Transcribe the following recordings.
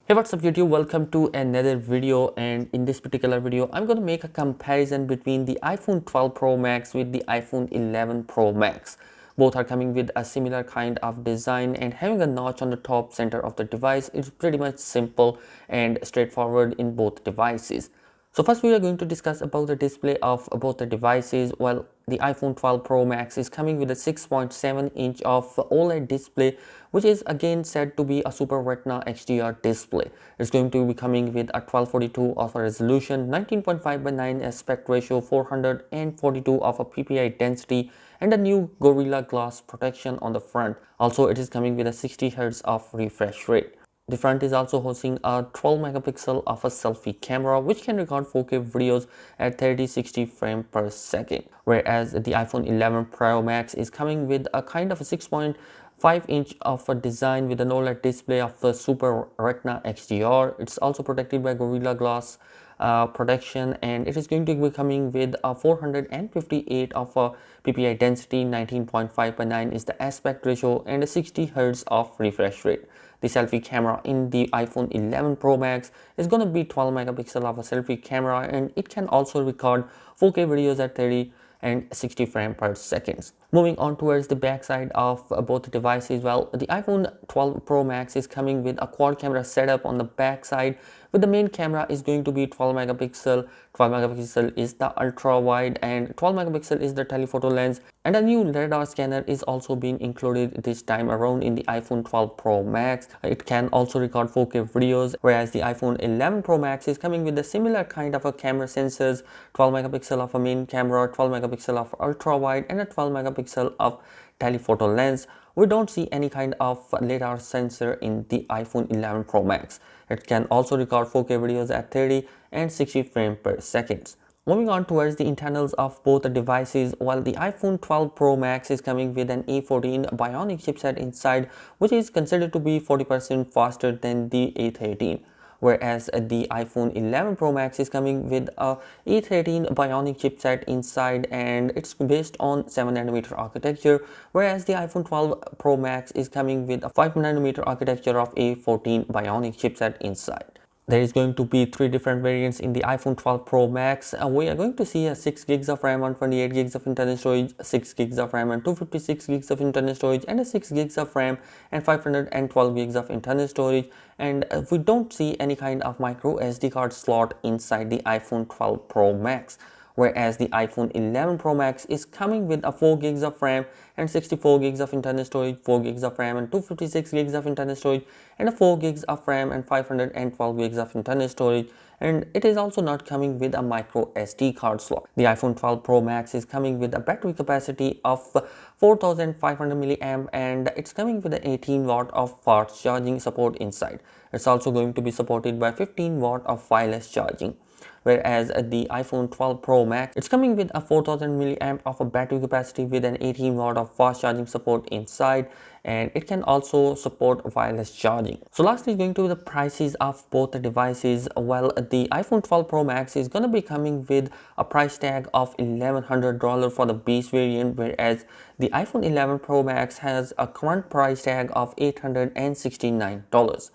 Hey, what's up YouTube? Welcome to another video, and in this particular video I'm going to make a comparison between the iPhone 12 Pro Max with the iPhone 11 Pro Max. Both are coming with a similar kind of design and having a notch on the top center of the device. It's pretty much simple and straightforward in both devices. So first we are going to discuss about the display of both the devices. Well, the iPhone 12 Pro Max is coming with a 6.7-inch of OLED display, which is again said to be a Super Retina XDR display. It's going to be coming with a 1242 of a resolution, 19.5 by 9 aspect ratio, 442 of a PPI density, and a new Gorilla Glass protection on the front. Also, it is coming with a 60 Hz of refresh rate. The front is also hosting a 12 megapixel of a selfie camera, which can record 4K videos at 30-60 frames per second. Whereas the iPhone 11 Pro Max is coming with a kind of a 6.5-inch of a design with an OLED display of a Super Retina XDR. It's also protected by Gorilla Glass protection, and it is going to be coming with a 458 of a PPI density, 19.5 by 9 is the aspect ratio, and a 60 Hz of refresh rate. The selfie camera in the iPhone 11 Pro Max is going to be 12 megapixel of a selfie camera, and it can also record 4K videos at 30 and 60 frames per second. Moving on towards the back side of both devices, well, the iPhone 12 Pro Max is coming with a quad camera setup on the back side, with the main camera is going to be 12 megapixel. 12 megapixel is the ultra wide and 12 megapixel is the telephoto lens, and a new radar scanner is also being included this time around in the iPhone 12 Pro Max. It can also record 4K videos, whereas the iPhone 11 Pro Max is coming with a similar kind of a camera sensors, 12 megapixel of a main camera, 12 megapixel of ultra wide, and a 12 megapixel of telephoto lens. We don't see any kind of lidar sensor in the iPhone 11 Pro Max. It can also record 4K videos at 30 and 60 frames per second. Moving on towards the internals of both the devices, while the iPhone 12 Pro Max is coming with an A14 Bionic chipset inside, which is considered to be 40% faster than the A13. Whereas the iPhone 11 Pro Max is coming with a A13 Bionic chipset inside, and it's based on 7nm architecture, whereas the iPhone 12 Pro Max is coming with a 5nm architecture of A14 Bionic chipset inside. There is going to be 3 different variants in the iPhone 12 Pro Max. We are going to see a 6 gigs of RAM, 128 gigs of internal storage, 6 gigs of RAM and 256 gigs of internal storage, and a 6 gigs of RAM and 512 gigs of internal storage. And we don't see any kind of micro SD card slot inside the iPhone 12 Pro Max. Whereas the iPhone 11 Pro Max is coming with a 4 gigs of RAM and 64 gigs of internal storage, 4 gigs of RAM and 256 gigs of internal storage, and a 4 gigs of RAM and 512 gigs of internal storage. And it is also not coming with a micro SD card slot. The iPhone 12 Pro Max is coming with a battery capacity of 4500 milliamp, and it's coming with an 18 watt of fast charging support inside. It's also going to be supported by 15 watt of wireless charging. Whereas the iPhone 12 Pro Max, it's coming with a 4000 milliamp of a battery capacity with an 18 watt of fast charging support inside, and it can also support wireless charging. So lastly is going to be the prices of both the devices. Well, the iPhone 12 Pro Max is going to be coming with a price tag of $1100 for the base variant, whereas the iPhone 11 Pro Max has a current price tag of $869.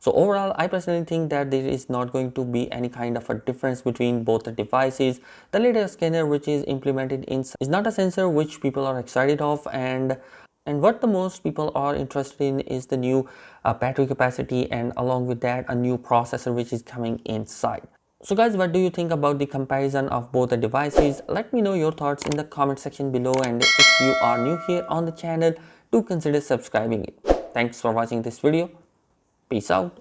So overall, I personally think that there is not going to be any kind of a difference between both the devices. The lidar scanner which is implemented inside is not a sensor which people are excited of, and what the most people are interested in is the new battery capacity, and along with that a new processor which is coming inside. So guys, what do you think about the comparison of both the devices? Let me know your thoughts in the comment section below, and if you are new here on the channel, do consider subscribing it. Thanks for watching this video. Peace out.